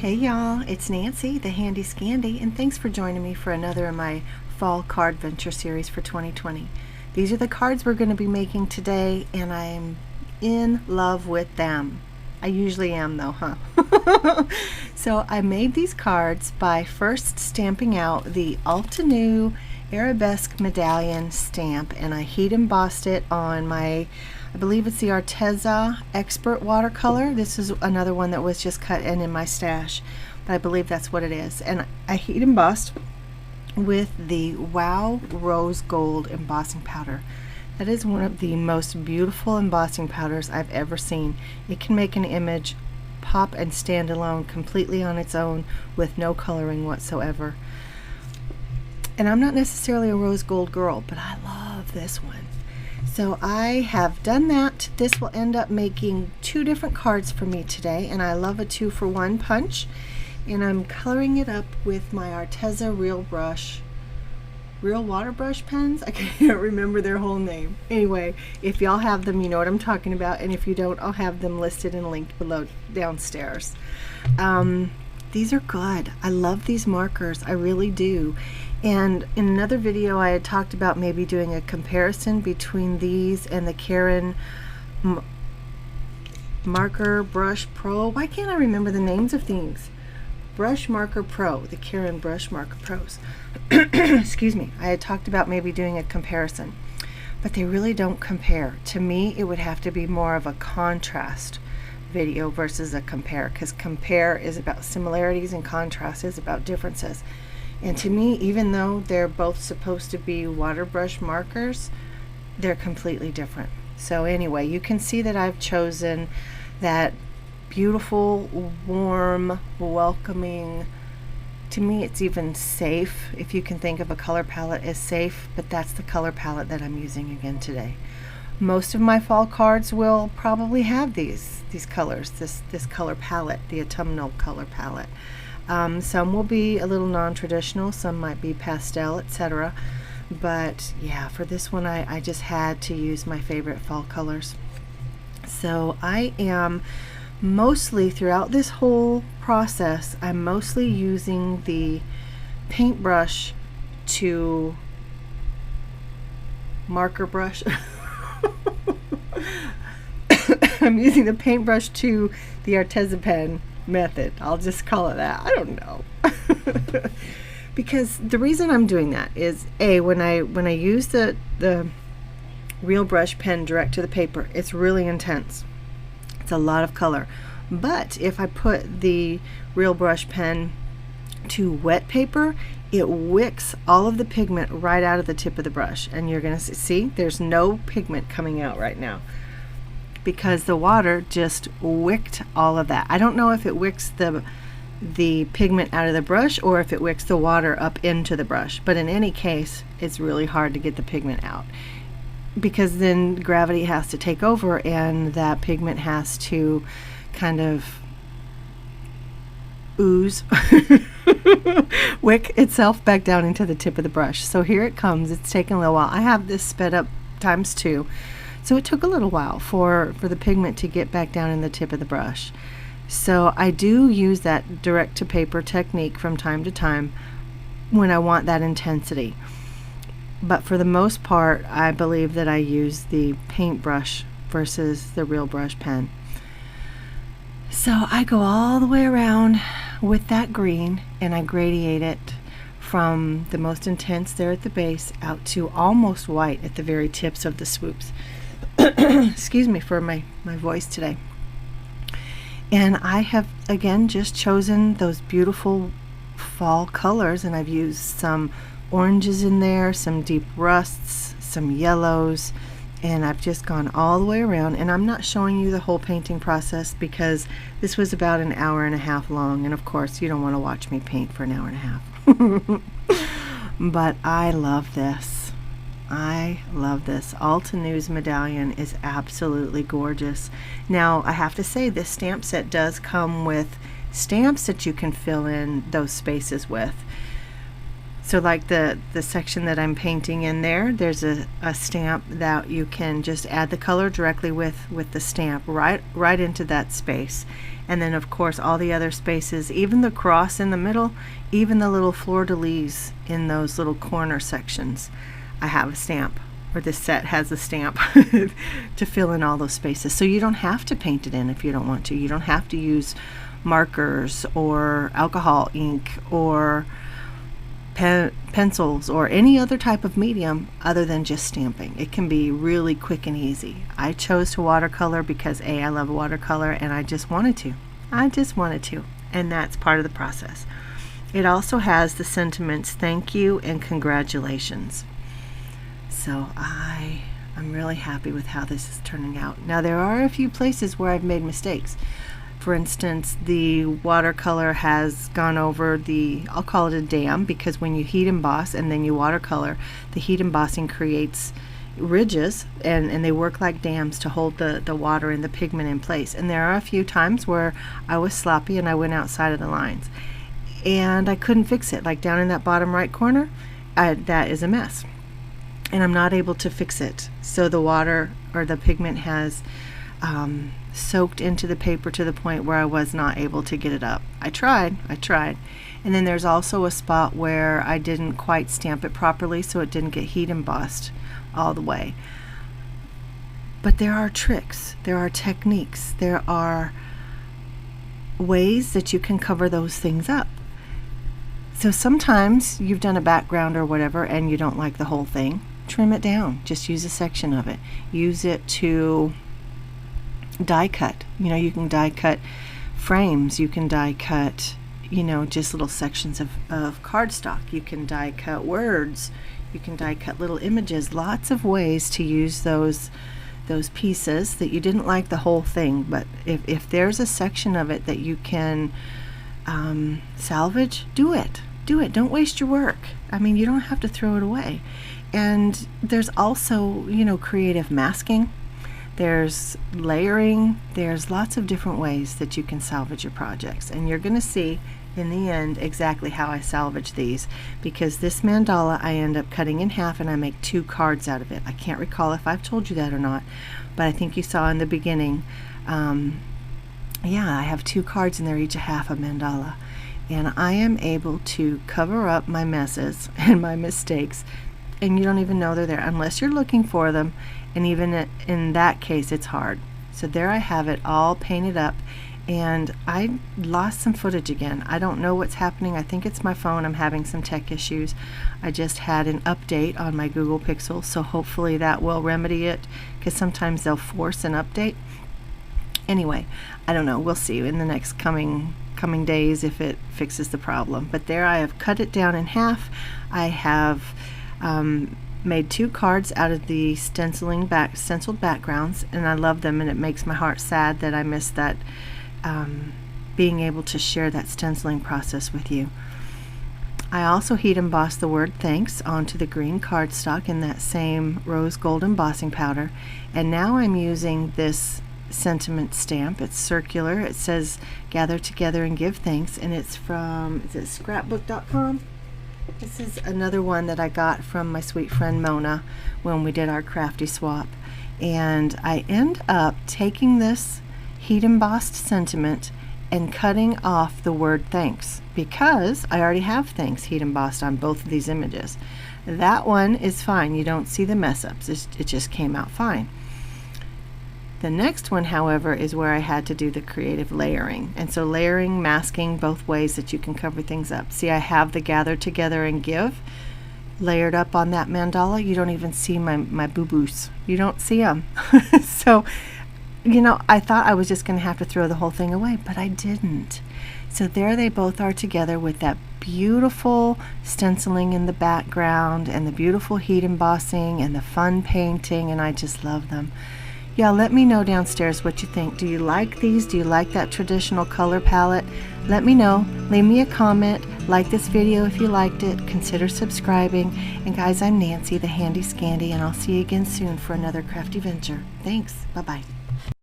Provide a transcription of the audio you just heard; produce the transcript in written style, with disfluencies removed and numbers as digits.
Hey y'all, it's Nancy, the Handy Scandy, and thanks for joining me for another in my Fall Card Venture series for 2020. These are the cards we're going to be making today, and I'm in love with them. I usually am though, huh? So I made these cards by first stamping out the Altenew Arabesque Medallion stamp, and I heat embossed it on my, I believe it's the Arteza Expert watercolor. This is another one that was just cut in my stash, but I believe that's what it is. And I heat embossed with the Wow Rose Gold embossing powder. That is one of the most beautiful embossing powders I've ever seen. It can make an image pop and stand alone completely on its own with no coloring whatsoever. And I'm not necessarily a rose gold girl, but I love this one. So I have done that. This will end up making two different cards for me today, and I love a 2-for-1 punch. And I'm coloring it up with my Arteza Real Water Brush pens. I can't remember their whole name. Anyway, if y'all have them, you know what I'm talking about, and if you don't, I'll have them listed and linked below downstairs. These are good. I love these markers. I really do. And in another video I had talked about maybe doing a comparison between these and the Caran Marker Brush Pro. Why can't I remember the names of things? Brush Marker Pro, the Caran Brush Marker Pros. Excuse me. I had talked about maybe doing a comparison, but they really don't compare. To me, it would have to be more of a contrast video versus a compare, because compare is about similarities and contrast is about differences. And to me, even though they're both supposed to be water brush markers, they're completely different. So anyway, you can see that I've chosen that beautiful, warm, welcoming, to me it's even safe, if you can think of a color palette as safe, but that's the color palette that I'm using again today. Most of my fall cards will probably have these colors, this color palette, the autumnal color palette. Some will be a little non-traditional, some might be pastel, etc. But yeah, for this one I just had to use my favorite fall colors. So I am mostly, throughout this whole process, I'm mostly using the paintbrush to marker brush. I'm using the paintbrush to the Arteza pen method. I'll just call it that. I don't know. Because the reason I'm doing that is, when I use the real brush pen direct to the paper, it's really intense. It's a lot of color. But if I put the real brush pen to wet paper, it wicks all of the pigment right out of the tip of the brush, and you're gonna see there's no pigment coming out right now, because the water just wicked all of that. I don't know if it wicks the pigment out of the brush or if it wicks the water up into the brush, but in any case it's really hard to get the pigment out, because then gravity has to take over and that pigment has to kind of ooze wick itself back down into the tip of the brush. So here it comes. It's taken a little while. I have this sped up ×2. So it took a little while for the pigment to get back down in the tip of the brush. So I do use that direct to paper technique from time to time when I want that intensity. But for the most part, I believe that I use the paintbrush versus the real brush pen. So I go all the way around with that green and I gradiate it from the most intense there at the base out to almost white at the very tips of the swoops. Excuse me for my voice today. And I have again just chosen those beautiful fall colors, and I've used some oranges in there, some deep rusts, some yellows, and I've just gone all the way around. And I'm not showing you the whole painting process because this was about an hour and a half long, and of course you don't want to watch me paint for an hour and a half. But I love this. I love this. Altenew's medallion is absolutely gorgeous. Now I have to say, this stamp set does come with stamps that you can fill in those spaces with. So like the section that I'm painting in there, there's a stamp that you can just add the color directly with the stamp right into that space. And then of course all the other spaces, even the cross in the middle, even the little fleur-de-lis in those little corner sections, I have a stamp, or this set has a stamp to fill in all those spaces. So you don't have to paint it in if you don't want to. You don't have to use markers or alcohol ink or pencils or any other type of medium other than just stamping. It can be really quick and easy. I chose to watercolor because I love watercolor, and I just wanted to, and that's part of the process. It also has the sentiments thank you and congratulations. So I'm really happy with how this is turning out. Now there are a few places where I've made mistakes. For instance, the watercolor has gone over I'll call it a dam, because when you heat emboss and then you watercolor, the heat embossing creates ridges, and they work like dams to hold the water and the pigment in place. And there are a few times where I was sloppy and I went outside of the lines, and I couldn't fix it. Like down in that bottom right corner, that is a mess, and I'm not able to fix it. So the water or the pigment has soaked into the paper to the point where I was not able to get it up. I tried. And then there's also a spot where I didn't quite stamp it properly, so it didn't get heat embossed all the way. But there are tricks, there are techniques, there are ways that you can cover those things up. So sometimes you've done a background or whatever and you don't like the whole thing. Trim it down. Just use a section of it. Use it to die cut. You can die cut frames, you can die cut just little sections of cardstock, you can die cut words, you can die cut little images. Lots of ways to use those pieces that you didn't like the whole thing, but if there's a section of it that you can salvage, do it. Don't waste your work. You don't have to throw it away. And there's also creative masking. There's layering. There's lots of different ways that you can salvage your projects, and you're going to see in the end exactly how I salvage these, because this mandala I end up cutting in half and I make 2 cards out of it. I can't recall if I've told you that or not, but I think you saw in the beginning, I have 2 cards and they're each a half a mandala, and I am able to cover up my messes and my mistakes, and you don't even know they're there unless you're looking for them. And even in that case, it's hard. So there I have it all painted up, and I lost some footage again. I don't know what's happening. I think it's my phone. I'm having some tech issues. I just had an update on my Google Pixel, so hopefully that will remedy it, because sometimes they'll force an update. Anyway, I don't know. We'll see in the next coming days if it fixes the problem. But there I have cut it down in half. I have made 2 cards out of the stenciled backgrounds, and I love them, and it makes my heart sad that I missed that, being able to share that stenciling process with you. I also heat embossed the word thanks onto the green cardstock in that same rose gold embossing powder, and now I'm using this sentiment stamp. It's circular. It says gather together and give thanks, and it's from, is it scrapbook.com? This is another one that I got from my sweet friend Mona when we did our crafty swap, and I end up taking this heat embossed sentiment and cutting off the word thanks, because I already have thanks heat embossed on both of these images. That one is fine. You don't see the mess ups. It just came out fine. The next one, however, is where I had to do the creative layering. And so layering, masking, both ways that you can cover things up. See, I have the gather together and give layered up on that mandala. You don't even see my boo-boos. You don't see them. So, I thought I was just going to have to throw the whole thing away, but I didn't. So there they both are together with that beautiful stenciling in the background and the beautiful heat embossing and the fun painting, and I just love them. Yeah, let me know downstairs what you think. Do you like these? Do you like that traditional color palette? Let me know. Leave me a comment. Like this video if you liked it. Consider subscribing. And guys, I'm Nancy, the Handy Scandy, and I'll see you again soon for another crafty venture. Thanks. Bye-bye.